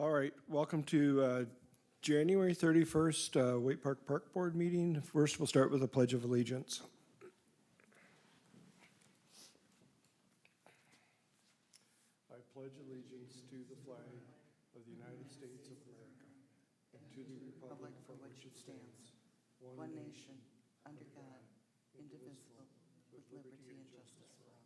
All right, welcome to January 31st Waite Park Park Board meeting. First, we'll start with a Pledge of Allegiance. I pledge allegiance to the flag of the United States of America and to the republic for which it stands, one nation, under God, indivisible, with liberty and justice for all.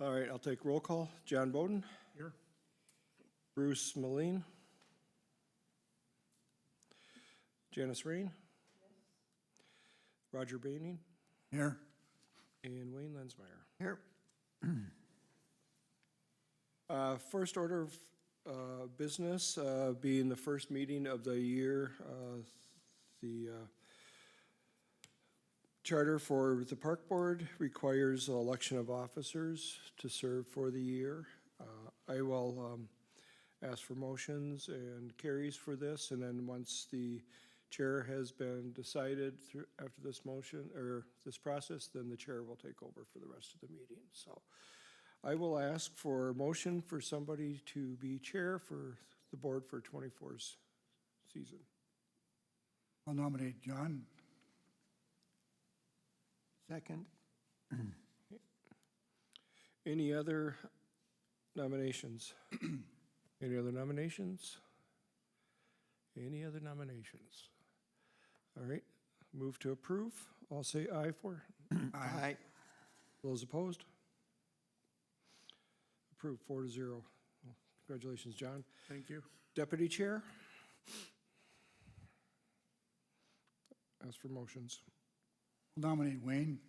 All right, I'll take roll call. John Bowden. Here. Bruce Moline. Janice Rain. Roger Baining. Here. And Wayne Lensmeyer. Here. First order of business, being the first meeting of the year, the charter for the park board requires election of officers to serve for the year. I will ask for motions and carries for this, and then once the chair has been decided after this motion or this process, then the chair will take over for the rest of the meeting. So I will ask for a motion for somebody to be chair for the board for 24's season. I'll nominate John. Second. Any other nominations? Any other nominations? Any other nominations? All right, move to approve. I'll say aye for. Aye. Those opposed? Approved 4-0. Congratulations, John. Thank you. Deputy Chair? Ask for motions. I'll nominate Wayne.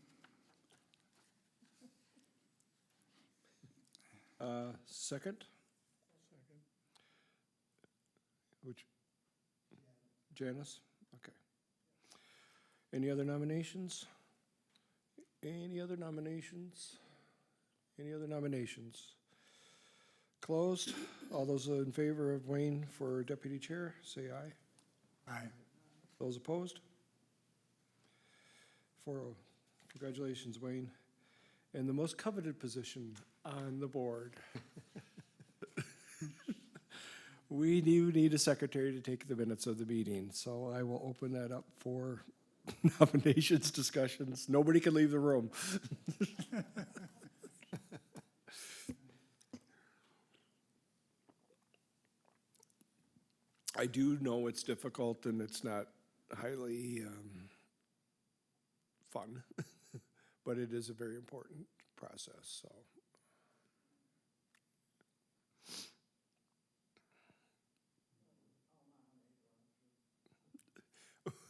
Second? Which? Janice? Okay. Any other nominations? Any other nominations? Any other nominations? Closed. All those in favor of Wayne for deputy chair, say aye. Aye. Those opposed? 4-0. Congratulations, Wayne. And the most coveted position on the board. We do need a secretary to take the minutes of the meeting, so I will open that up for nominations, discussions. Nobody can leave the room. I do know it's difficult and it's not highly fun, but it is a very important process, so.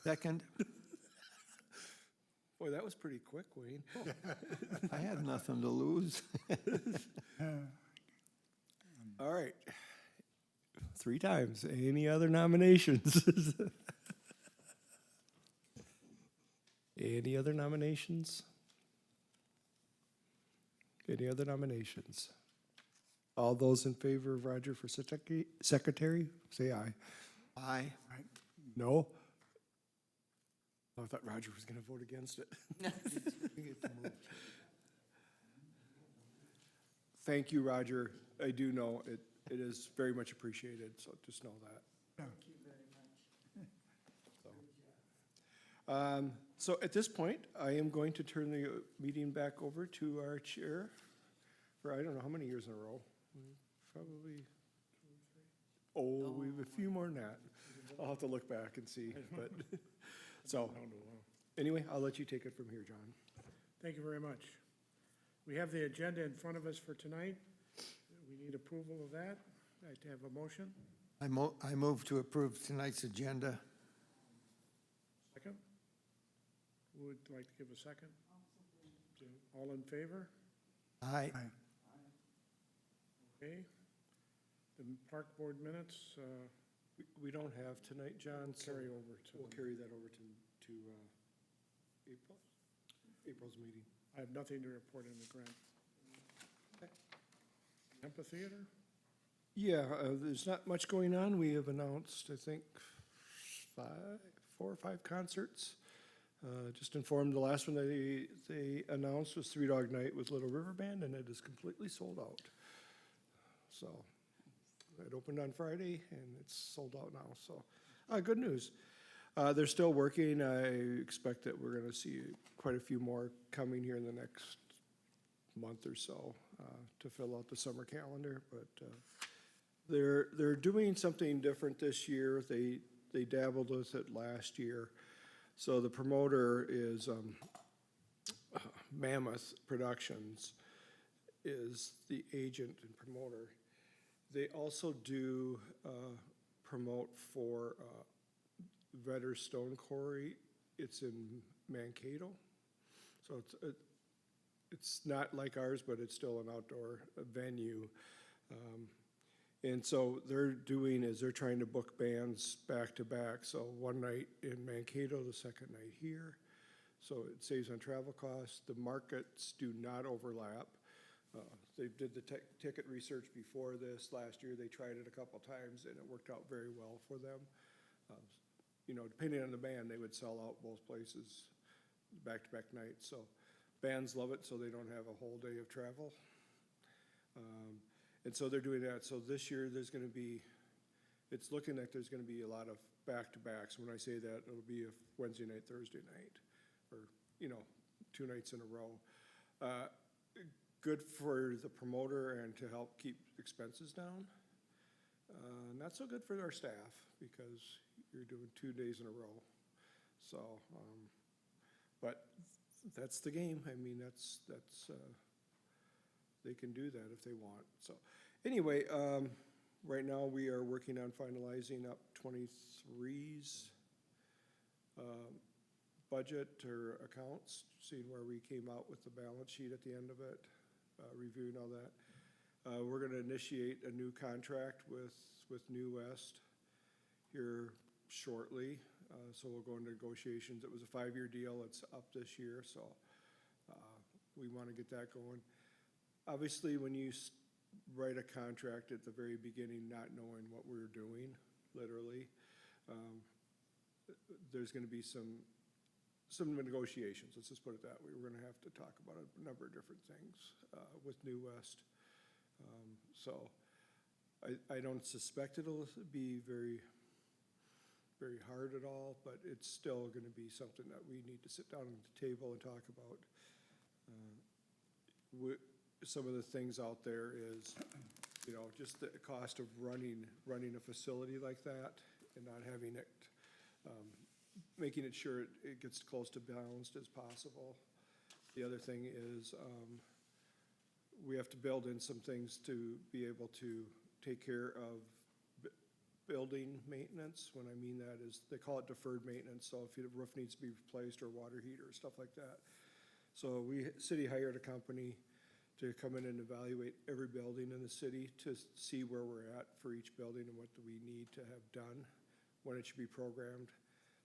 Second. Boy, that was pretty quick, Wayne. I had nothing to lose. All right. 3 times. Any other nominations? Any other nominations? Any other nominations? All those in favor of Roger for secretary, say aye. Aye. No? I thought Roger was going to vote against it. Thank you, Roger. I do know it is very much appreciated, so just know that. Thank you very much. So at this point, I am going to turn the meeting back over to our chair for I don't know how many years in a row. Probably, we have a few more than that. I'll have to look back and see, but, so, anyway, I'll let you take it from here, John. Thank you very much. We have the agenda in front of us for tonight. We need approval of that. I'd like to have a motion. I move to approve tonight's agenda. Second? Who would like to give a second? All in favor? Aye. Aye. Okay. The park board minutes, We don't have tonight, John, so carry over to, we'll carry that over to April's meeting. I have nothing to report in the grant. Amphitheater? Yeah, there's not much going on. We have announced, I think, 4 or 5 concerts. Just informed, the last one they announced was Three Dog Night with Little River Band, and it is completely sold out. So, it opened on Friday, and it's sold out now, so, good news. They're still working. I expect that we're gonna see quite a few more coming here in the next month or so, to fill out the summer calendar, but, they're doing something different this year. They dabbled with it last year. So the promoter is, Mammoth Productions is the agent and promoter. They also do, promote for, Vedder Stone Quarry. It's in Mankato. So it's not like ours, but it's still an outdoor venue. And so they're trying to book bands back to back. So one night in Mankato, the second night here. So it saves on travel costs. The markets do not overlap. They did the ticket research before this last year. They tried it a couple times and it worked out very well for them. You know, depending on the band, they would sell out both places back-to-back nights. So bands love it, so they don't have a whole day of travel. And so they're doing that. So this year, it's looking like there's gonna be a lot of back-to-backs. When I say that, it'll be a Wednesday night, Thursday night, or, you know, 2 nights in a row. Good for the promoter and to help keep expenses down. Not so good for our staff, because you're doing 2 days in a row. So, but that's the game. I mean, that's, they can do that if they want. So, anyway, right now we are working on finalizing up 23's budget or accounts, seeing where we came out with the balance sheet at the end of it, reviewing all that. We're gonna initiate a new contract with New West here shortly. So we'll go into negotiations. It was a 5-year deal. It's up this year, so we wanna get that going. Obviously, when you write a contract at the very beginning, not knowing what we're doing, literally, there's gonna be some negotiations, let's just put it that way. We're gonna have to talk about a number of different things with New West. So I don't suspect it'll be very, very hard at all, but it's still gonna be something that we need to sit down at the table and talk about. Some of the things out there is, you know, just the cost of running a facility like that and not having it, making it sure it gets close to balanced as possible. The other thing is, we have to build in some things to be able to take care of building maintenance. When I mean that is, they call it deferred maintenance, so if the roof needs to be replaced or water heater, stuff like that. So city hired a company to come in and evaluate every building in the city to see where we're at for each building and what do we need to have done, when it should be programmed.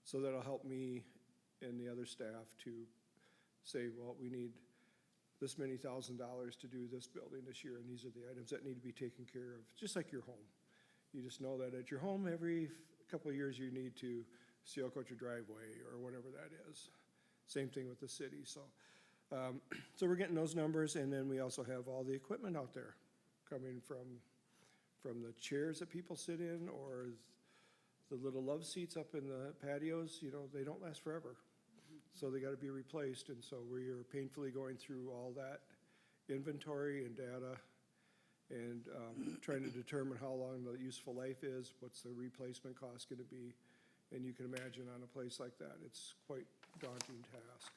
So that'll help me and the other staff to say, well, we need this many $1,000s to do this building this year, and these are the items that need to be taken care of, just like your home. You just know that at your home, every couple of years you need to seal coat your driveway or whatever that is. Same thing with the city, so. So we're getting those numbers, and then we also have all the equipment out there coming from the chairs that people sit in or the little love seats up in the patios. You know, they don't last forever. So they gotta be replaced, and so we are painfully going through all that inventory and data and trying to determine how long the useful life is, what's the replacement cost gonna be. And you can imagine on a place like that, it's quite a daunting task.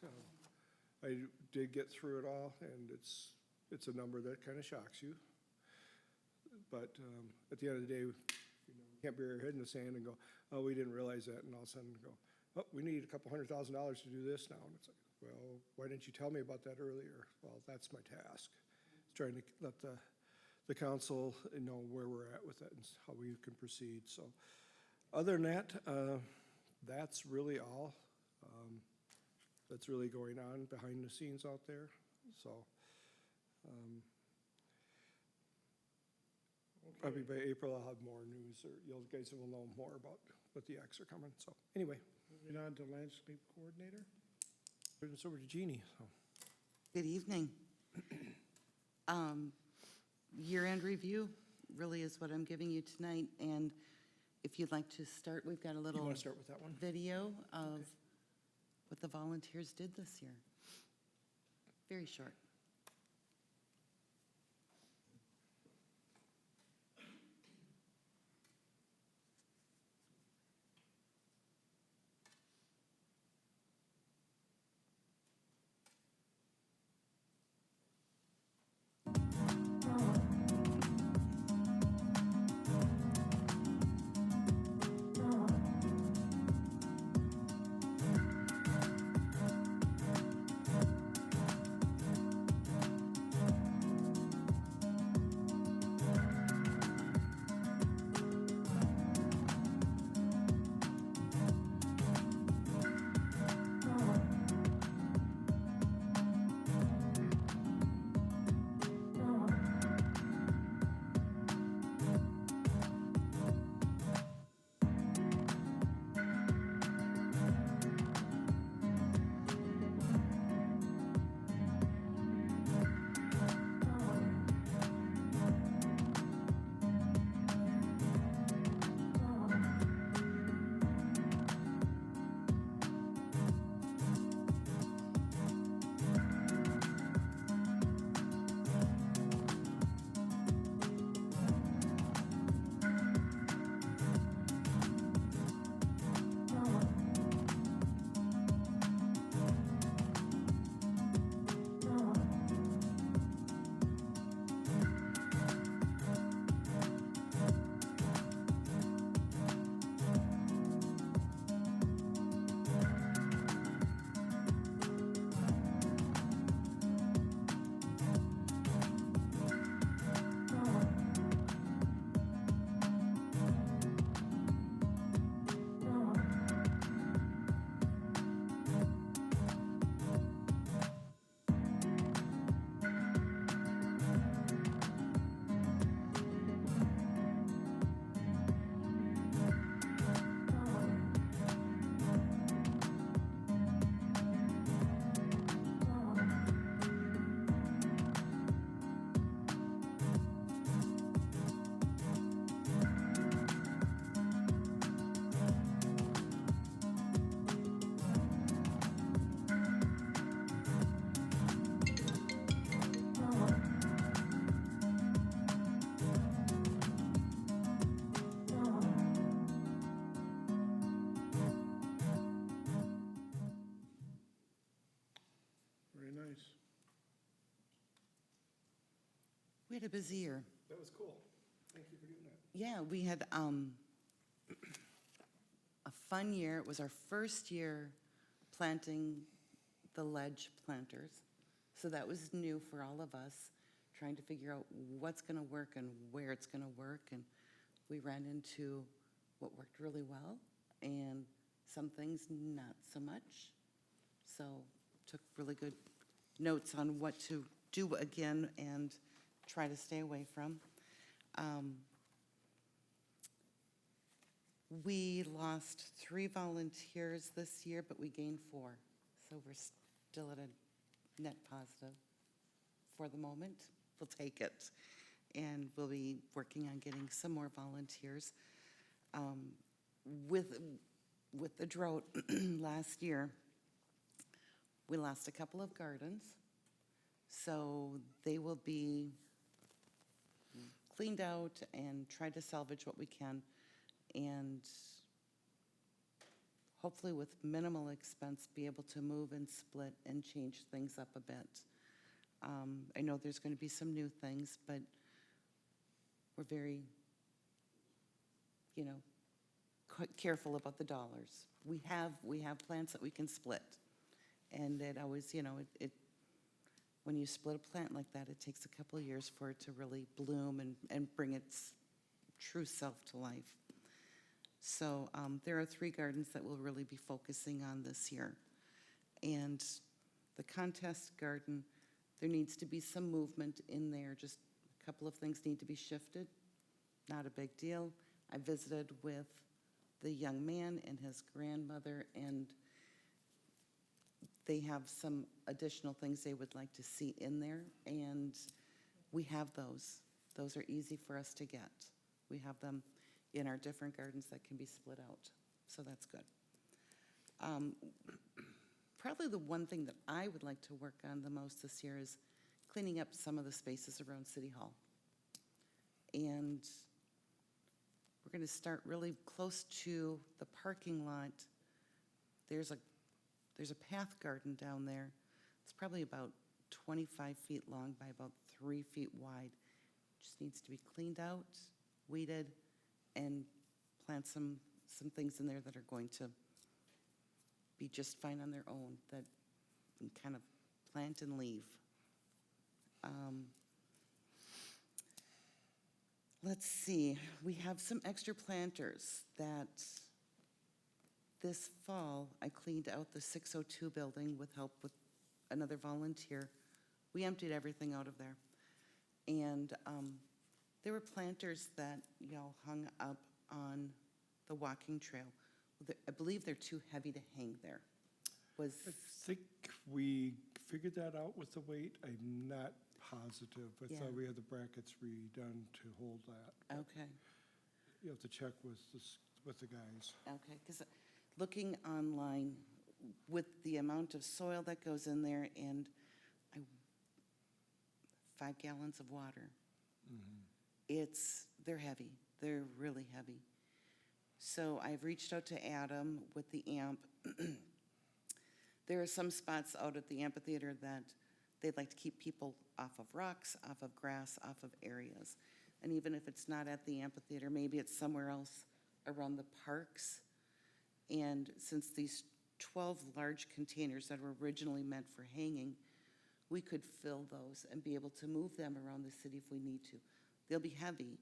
I did get through it all, and it's a number that kind of shocks you. But at the end of the day, you know, you can't bury your head in the sand and go, oh, we didn't realize that, and all of a sudden go, oh, we need $200,000 to do this now. And it's like, well, why didn't you tell me about that earlier? Well, that's my task. It's trying to let the council know where we're at with it and how we can proceed. So other than that, that's really all. That's really going on behind the scenes out there. So probably by April, I'll have more news, or you guys will know more about what the acts are coming. So anyway. Moving on to landscape coordinator. Turn this over to Jeannie, so. Good evening. Year-end review really is what I'm giving you tonight, and if you'd like to start, we've got a You little want to start with that one? video of what the volunteers did this year. Very short. Very nice. We had a busy year. That was cool. Thank you for doing that. Yeah, we had a fun year. It was our first year planting the ledge planters. So that was new for all of us, trying to figure out what's going to work and where it's going to work. And we ran into what worked really well and some things not so much. So took really good notes on what to do again and try to stay away from. We lost 3 volunteers this year, but we gained 4. So we're still at a net positive for the moment. We'll take it. And we'll be working on getting some more volunteers. With the drought last year, we lost a couple of gardens. So they will be cleaned out and try to salvage what we can. And hopefully with minimal expense, be able to move and split and change things up a bit. I know there's going to be some new things, but we're very, quite careful about the dollars. We have plants that we can split. And it always, when you split a plant like that, it takes a couple of years for it to really bloom and bring its true self to life. So there are 3 gardens that we'll really be focusing on this year. And the contest garden, there needs to be some movement in there. Just a couple of things need to be shifted. Not a big deal. I visited with the young man and his grandmother, and they have some additional things they would like to see in there, and we have those. Those are easy for us to get. We have them in our different gardens that can be split out, so that's good. Probably the one thing that I would like to work on the most this year is cleaning up some of the spaces around City Hall. And we're going to start really close to the parking lot. There's a path garden down there. It's probably about 25 feet long by about 3 feet wide. Just needs to be cleaned out, weeded, and plant some things in there that are going to be just fine on their own, that you can kind of plant and leave. Let's see, we have some extra planters that this fall I cleaned out the 602 building with help with another volunteer. We emptied everything out of there. And there were planters that y'all hung up on the walking trail. I believe they're too heavy to hang there. I think we figured that out with the weight. I'm not positive. I Yeah. thought we had the brackets redone to hold that. Okay, You have to check with the guys. okay, because looking online, with the amount of soil that goes in there and 5 gallons of water, they're heavy. They're really heavy. So I've reached out to Adam with the AMP. There are some spots out at the amphitheater that they'd like to keep people off of rocks, off of grass, off of areas. And even if it's not at the amphitheater, maybe it's somewhere else around the parks. And since these 12 large containers that were originally meant for hanging, we could fill those and be able to move them around the city if we need to. They'll be heavy,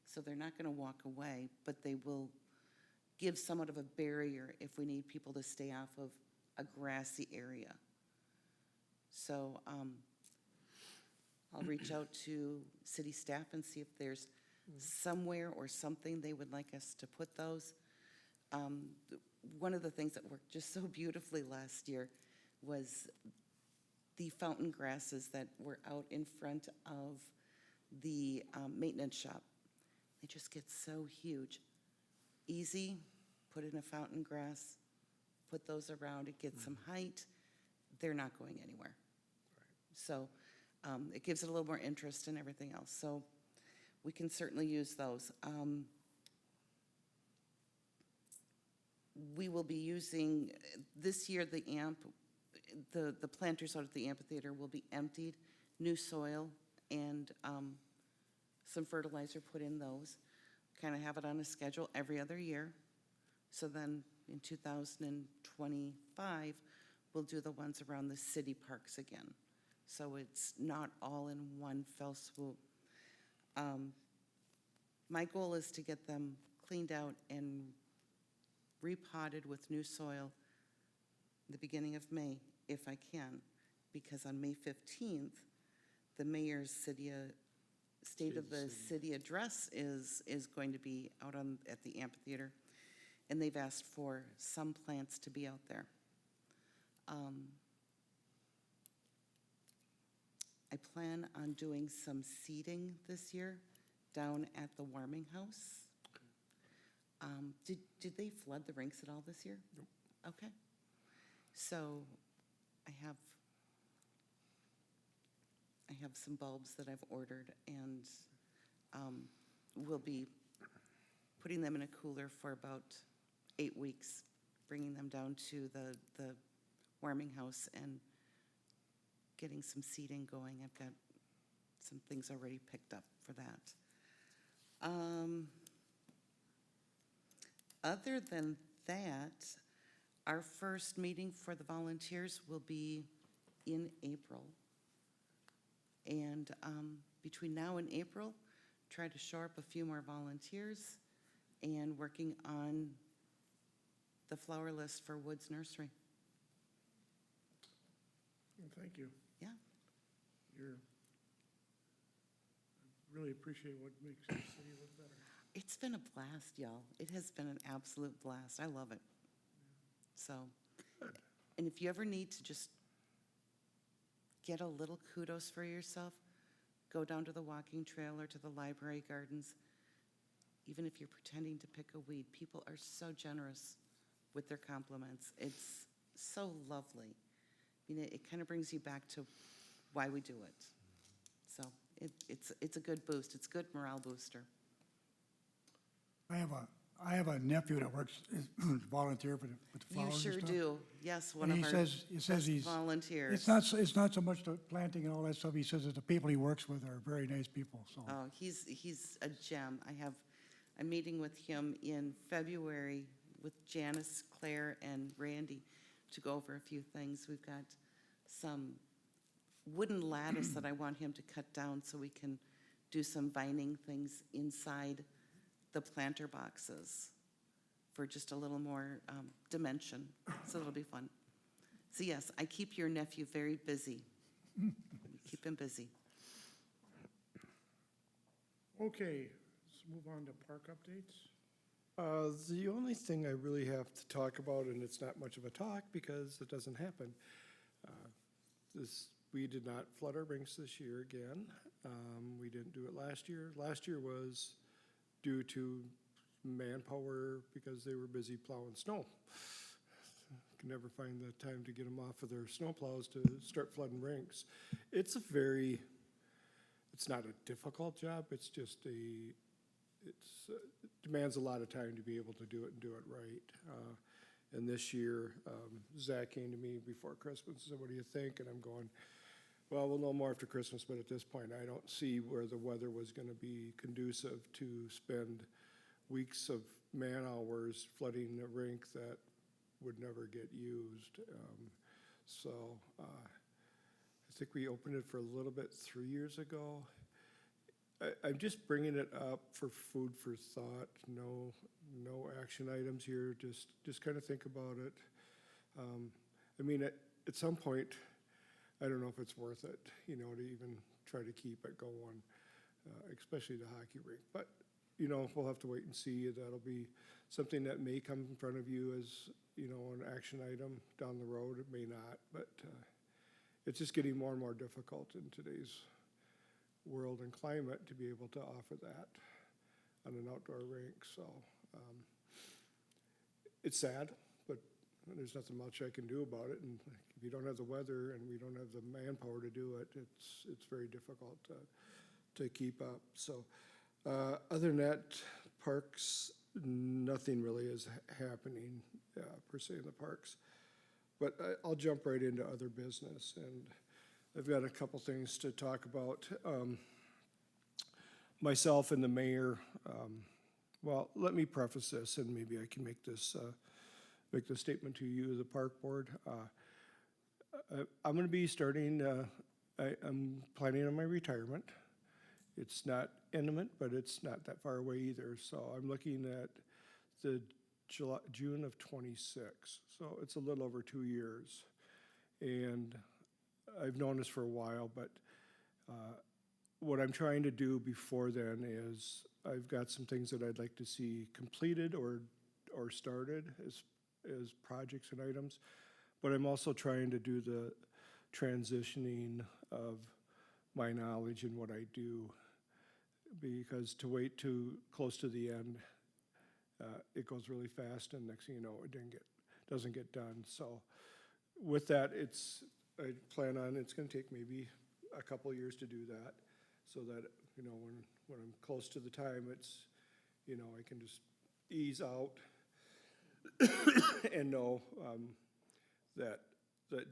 so they're not going to walk away, but they will give somewhat of a barrier if we need people to stay off of a grassy area. So I'll reach out to city staff and see if there's somewhere or something they would like us to put those. One of the things that worked just so beautifully last year was the fountain grasses that were out in front of the maintenance shop. They just get so huge. Easy, put in a fountain grass, put those around, it gets some height. They're not going anywhere. So it gives it a little more interest and everything else. So we can certainly use those. We will be using, this year, the planters out at the amphitheater will be emptied, new soil, and some fertilizer put in those. Kind of have it on a schedule every other year. So then in 2025, we'll do the ones around the city parks again. So it's not all in one fell swoop. My goal is to get them cleaned out and repotted with new soil the beginning of May, if I can, because on May 15th, the mayor's State of the City address is going to be out at the amphitheater, and they've asked for some plants to be out there. I plan on doing some seeding this year down at the warming house. Did they flood the rinks at all this year? Nope. Okay. So I have some bulbs that I've ordered, and we'll be putting them in a cooler for about 8 weeks, bringing them down to the warming house and getting some seeding going. I've got some things already picked up for that. Other than that, our first meeting for the volunteers will be in April. And between now and April, try to shore up a few more volunteers and working on the flower list for Woods Nursery. Well, thank you. Yeah. I really appreciate what makes the city look better. It's been a blast, y'all. It has been an absolute blast. I love it. So, And if you ever need to just get a little kudos for yourself, go down to the walking trail or to the library gardens. Even if you're pretending to pick a weed, people are so generous with their compliments. It's so lovely. I mean, it kind of brings you back to why we do it. So it's a good boost. It's a good morale booster. I have a nephew that works, volunteer with the You flowers and sure stuff. do. Yes, one And of he our says best he's, volunteers. it's not so much the planting and all that stuff. He says that the people he works with are very nice people, so. Oh, he's a gem. I'm meeting with him in February with Janice, Claire, and Randy to go over a few things. We've got some wooden lattice that I want him to cut down so we can do some vining things inside the planter boxes for just a little more dimension. So it'll be fun. So yes, I keep your nephew very busy. Keep him busy. Okay, let's move on to park updates. The only thing I really have to talk about, and it's not much of a talk because it doesn't happen, we did not flood our rinks this year again. We didn't do it last year. Last year was due to manpower because they were busy plowing snow. Can never find the time to get them off of their snow plows to start flooding rinks. It's not a difficult job, it demands a lot of time to be able to do it and do it right. And this year, Zach came to me before Christmas and said, "What do you think?" And I'm going, well, we'll know more after Christmas, but at this point, I don't see where the weather was gonna be conducive to spend weeks of man-hours flooding a rink that would never get used. I think we opened it for a little bit 3 years ago. I'm just bringing it up for food for thought, no action items here, just kind of think about it. I mean, at some point, I don't know if it's worth it, to even try to keep it going, especially the hockey rink. But, we'll have to wait and see. That'll be something that may come in front of you as, an action item down the road. It may not, but it's just getting more and more difficult in today's world and climate to be able to offer that on an outdoor rink. So it's sad, but there's nothing much I can do about it. And if you don't have the weather and we don't have the manpower to do it, it's very difficult to keep up. So other than that, parks, nothing really is happening per se in the parks. But I'll jump right into other business, and I've got a couple things to talk about. Myself and the mayor, well, let me preface this, and maybe I can make this statement to you, the park board. I'm gonna be starting, I'm planning on my retirement. It's not imminent, but it's not that far away either. So I'm looking at the June of 26. So it's a little over 2 years. And I've known this for a while, but what I'm trying to do before then is I've got some things that I'd like to see completed or started as projects and items. But I'm also trying to do the transitioning of my knowledge and what I do, because to wait too close to the end, it goes really fast, and next thing you know, it doesn't get done. So with that, I plan on, it's gonna take maybe a couple of years to do that, so that, when I'm close to the time, it's, I can just ease out and know that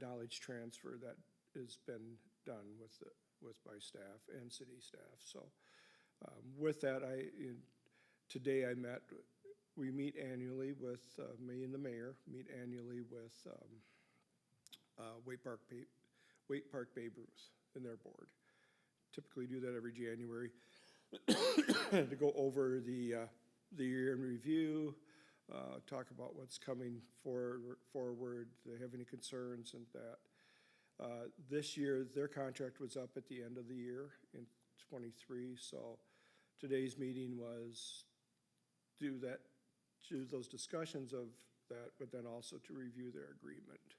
knowledge transfer that has been done with my staff and city staff. So with that, today we meet annually with, me and the mayor meet annually with Waite Park Babe Ruth and their board. Typically do that every January to go over the year in review, talk about what's coming forward, they have any concerns and that. This year, their contract was up at the end of the year in '23, so today's meeting was do those discussions of that, but then also to review their agreement.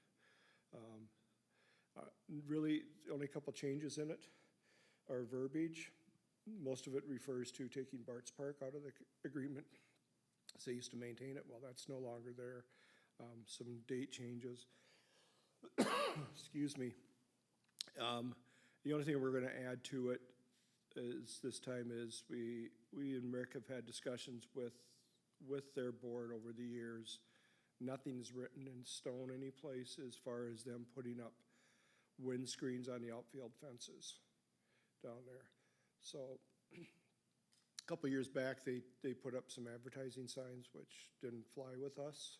Really, only a couple changes in it are verbiage. Most of it refers to taking Bart's Park out of the agreement. So they used to maintain it, well, that's no longer there. Some date changes. Excuse me. The only thing we're gonna add to it is, this time is, we and Rick have had discussions with their board over the years. Nothing's written in stone any place as far as them putting up windscreens on the outfield fences down there. So, a couple of years back, they put up some advertising signs which didn't fly with us.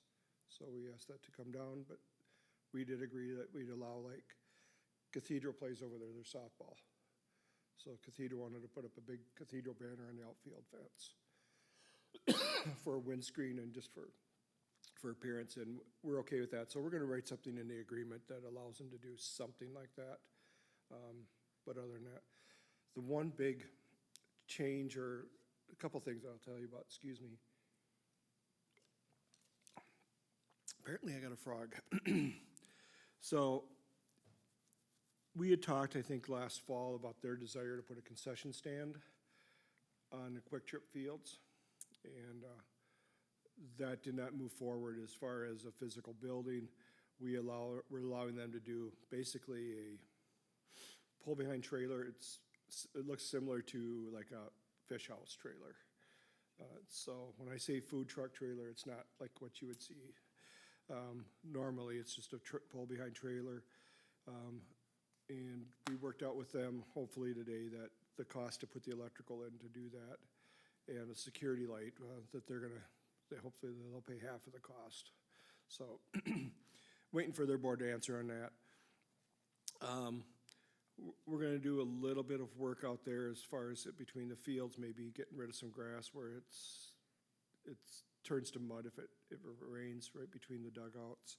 So we asked that to come down, but we did agree that we'd allow, like, Cathedral plays over there, their softball. So Cathedral wanted to put up a big Cathedral banner on the outfield fence for a windscreen and just for appearance, and we're okay with that. So we're gonna write something in the agreement that allows them to do something like that. But other than that, the one big change, or a couple things I'll tell you about, excuse me. Apparently I got a frog. So, we had talked, I think, last fall about their desire to put a concession stand on the Quick Trip fields. And that did not move forward as far as a physical building. We're allowing them to do basically a pull-behind trailer. It looks similar to like a fish house trailer. So when I say food truck trailer, it's not like what you would see. Normally, it's just a pull-behind trailer. And we worked out with them, hopefully today, that the cost to put the electrical in to do that, and a security light, that hopefully they'll pay half of the cost. So, waiting for their board to answer on that. We're gonna do a little bit of work out there as far as between the fields, maybe getting rid of some grass where it turns to mud if it rains right between the dugouts.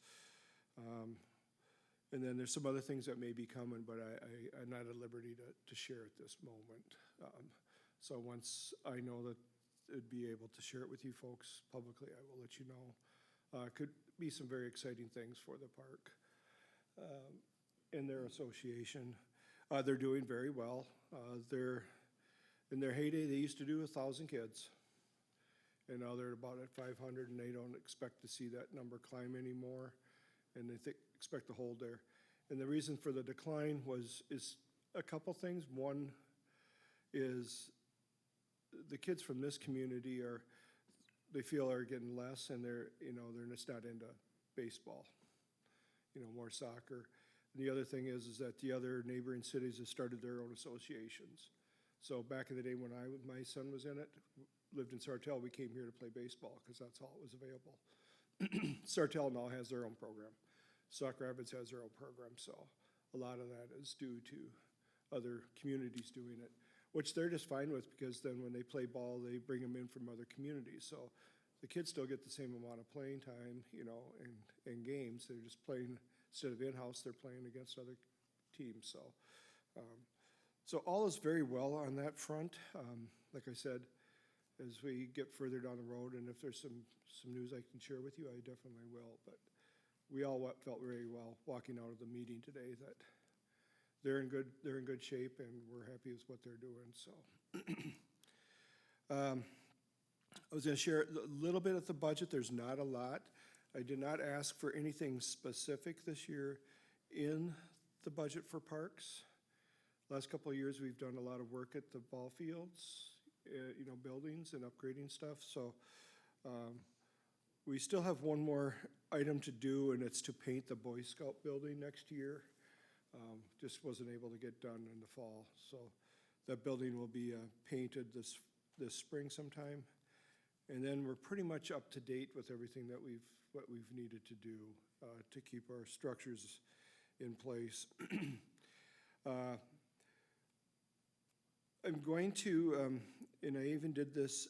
And then there's some other things that may be coming, but I'm not at liberty to share at this moment. So once I know that I'd be able to share it with you folks publicly, I will let you know. Could be some very exciting things for the park and their association. They're doing very well. In their heyday, they used to do 1,000 kids. And now they're about at 500, and they don't expect to see that number climb anymore. And they expect to hold there. And the reason for the decline is a couple things. One is the kids from this community they feel are getting less, and they're just not into baseball, more soccer. And the other thing is that the other neighboring cities have started their own associations. So back in the day when my son was in it, lived in Sartell, we came here to play baseball because that's all that was available. Sartell now has their own program. Sauk Rapids has their own program, so a lot of that is due to other communities doing it, which they're just fine with, because then when they play ball, they bring them in from other communities. So the kids still get the same amount of playing time, and games. They're just playing, instead of in-house, they're playing against other teams. So all is very well on that front. Like I said, as we get further down the road, and if there's some news I can share with you, I definitely will. But we all felt very well walking out of the meeting today that they're in good shape, and we're happy with what they're doing. So, I was going to share a little bit of the budget. There's not a lot. I did not ask for anything specific this year in the budget for parks. Last couple of years, we've done a lot of work at the ball fields, buildings and upgrading stuff. So, we still have one more item to do, and it's to paint the Boy Scout building next year. Just wasn't able to get done in the fall. So that building will be painted this spring sometime. And then we're pretty much up to date with everything that what we've needed to do to keep our structures in place. I'm going to, and I even did this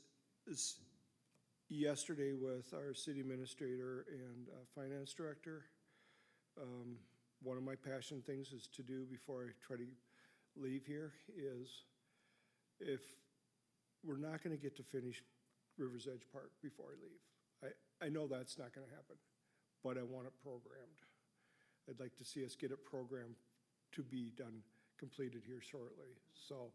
yesterday with our city administrator and finance director. One of my passion things is to do before I try to leave here is, if we're not gonna get to finish Rivers Edge Park before I leave, I know that's not gonna happen, but I want it programmed. I'd like to see us get it programmed to be done, completed here shortly. So,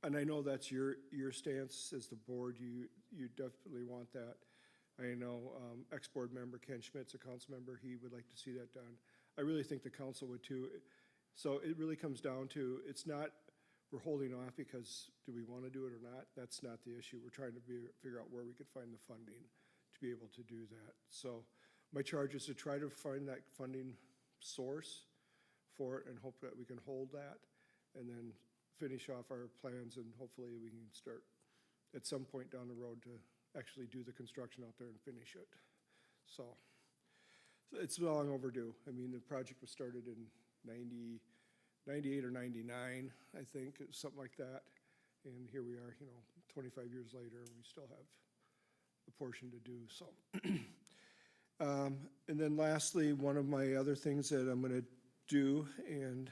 and I know that's your stance as the board, you definitely want that. I know, ex-board member Ken Schmidt's a council member, he would like to see that done. I really think the council would too. So it really comes down to, it's not, we're holding off because do we want to do it or not? That's not the issue. We're trying to figure out where we could find the funding to be able to do that. So my charge is to try to find that funding source for it and hope that we can hold that and then finish off our plans and hopefully we can start at some point down the road to actually do the construction out there and finish it. So it's long overdue. I mean, the project was started in 98 or 99, I think, something like that. And here we are, 25 years later, and we still have a portion to do, so. And then lastly, one of my other things that I'm gonna do, and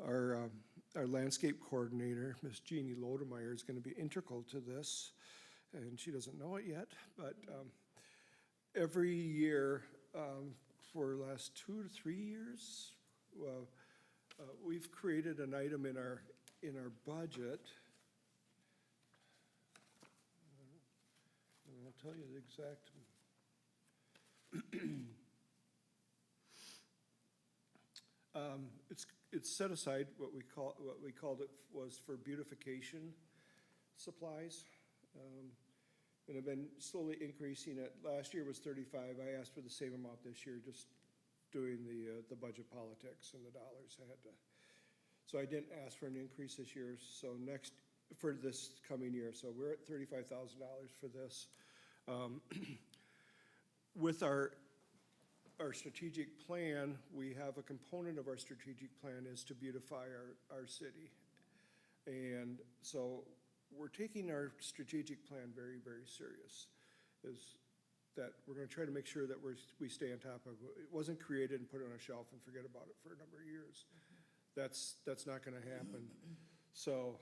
our landscape coordinator, Miss Jeannie Lodemeyer, is gonna be integral to this, and she doesn't know it yet, but every year, for the last 2 to 3 years, we've created an item in our budget. And I'll tell you the exact. It's set aside, what we called it was for beautification supplies. And I've been slowly increasing it. Last year was 35. I asked for the same amount this year, just doing the budget politics and the dollars I had to. So I didn't ask for an increase this year, so for this coming year, so we're at $35,000 for this. With our strategic plan, we have a component of our strategic plan is to beautify our city. And so we're taking our strategic plan very, very serious, is that we're gonna try to make sure that we stay on top of it. It wasn't created and put on a shelf and forget about it for a number of years. That's not gonna happen. So,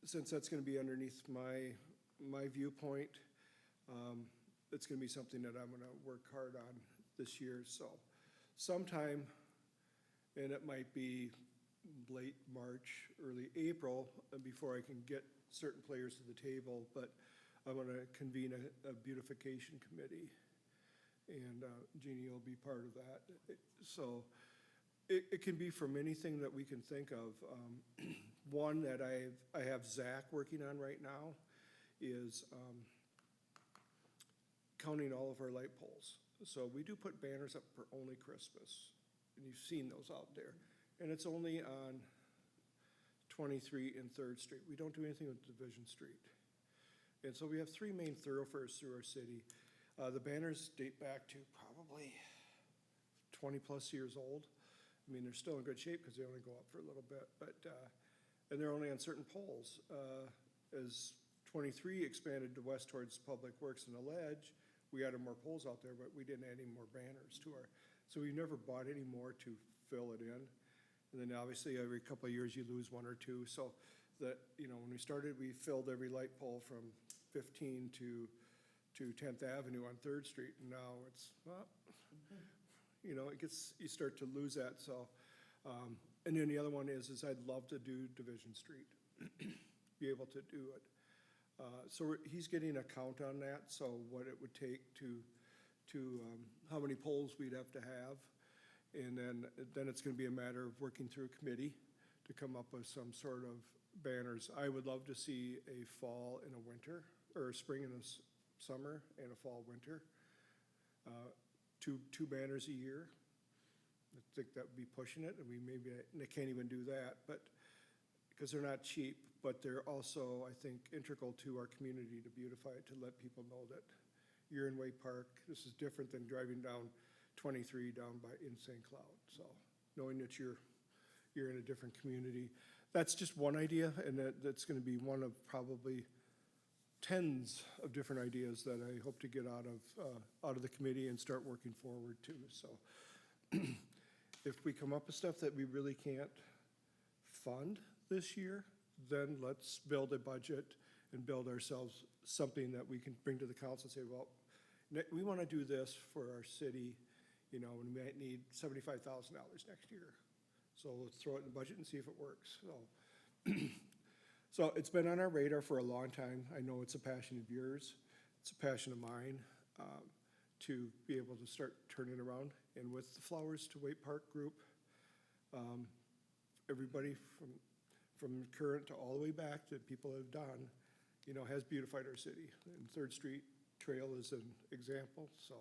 since that's gonna be underneath my viewpoint, it's gonna be something that I'm gonna work hard on this year, so sometime, and it might be late March, early April, before I can get certain players to the table, but I'm gonna convene a beautification committee, and Jeannie will be part of that. So it can be from anything that we can think of. One that I have Zach working on right now is counting all of our light poles. So we do put banners up for only Christmas, and you've seen those out there. And it's only on 23 and 3rd Street. We don't do anything with Division Street. And so we have 3 main thoroughfares through our city. The banners date back to probably 20-plus years old. I mean, they're still in good shape because they only go up for a little bit, but, and they're only on certain poles. As 23 expanded to west towards Public Works and the Ledge, we added more poles out there, but we didn't add any more banners to our, so we never bought any more to fill it in. And then obviously every couple of years you lose 1 or 2. So that, when we started, we filled every light pole from 15 to 10th Avenue on 3rd Street. And now it's, you start to lose that. So, and then the other one is I'd love to do Division Street, be able to do it. So he's getting a count on that. So what it would take to how many poles we'd have to have. And then it's gonna be a matter of working through a committee to come up with some sort of banners. I would love to see a fall and a winter, or a spring and a summer and a fall, winter. Two banners a year. I think that would be pushing it, and they can't even do that, but, because they're not cheap, but they're also, I think, integral to our community to beautify it, to let people know that you're in Way Park. This is different than driving down 23 down in St. Cloud. So knowing that you're in a different community. That's just one idea, and that's gonna be one of probably tens of different ideas that I hope to get out of the committee and start working forward to. So if we come up with stuff that we really can't fund this year, then let's build a budget and build ourselves something that we can bring to the council and say, well, we want to do this for our city, you know, and we might need $75,000 next year. So let's throw it in the budget and see if it works, so. So it's been on our radar for a long time. I know it's a passion of yours. It's a passion of mine, to be able to start turning around. And with the Flowers to Waite Park group, everybody from current to all the way back that people have done, you know, has beautified our city. And Third Street Trail is an example, so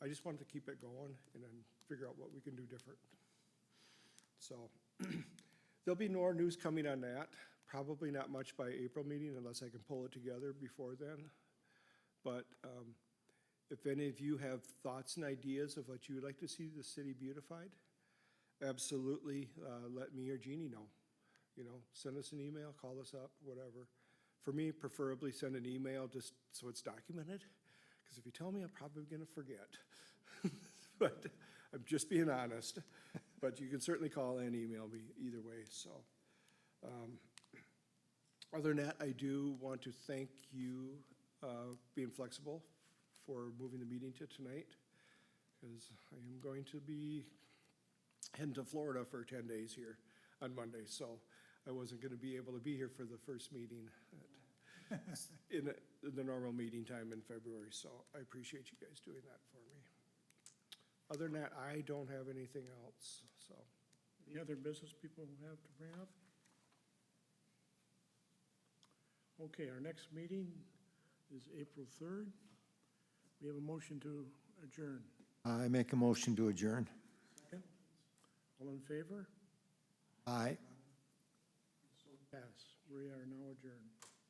I just wanted to keep it going and then figure out what we can do different. So there'll be more news coming on that. Probably not much by April meeting unless I can pull it together before then. But if any of you have thoughts and ideas of what you would like to see the city beautified, absolutely let me or Jeannie know. You know, send us an email, call us up, whatever. For me, preferably send an email just so it's documented, because if you tell me, I'm probably gonna forget. But I'm just being honest. But you can certainly call and email me either way, so. Other than that, I do want to thank you being flexible for moving the meeting to tonight, because I am going to be heading to Florida for 10 days here on Monday, so I wasn't going to be able to be here for the first meeting in the normal meeting time in February, so I appreciate you guys doing that for me. Other than that, I don't have anything else, so. Any other business people have to bring up? Okay, our next meeting is April 3rd. We have a motion to adjourn. I make a motion to adjourn. Second? All in favor? Aye. So pass. We are now adjourned.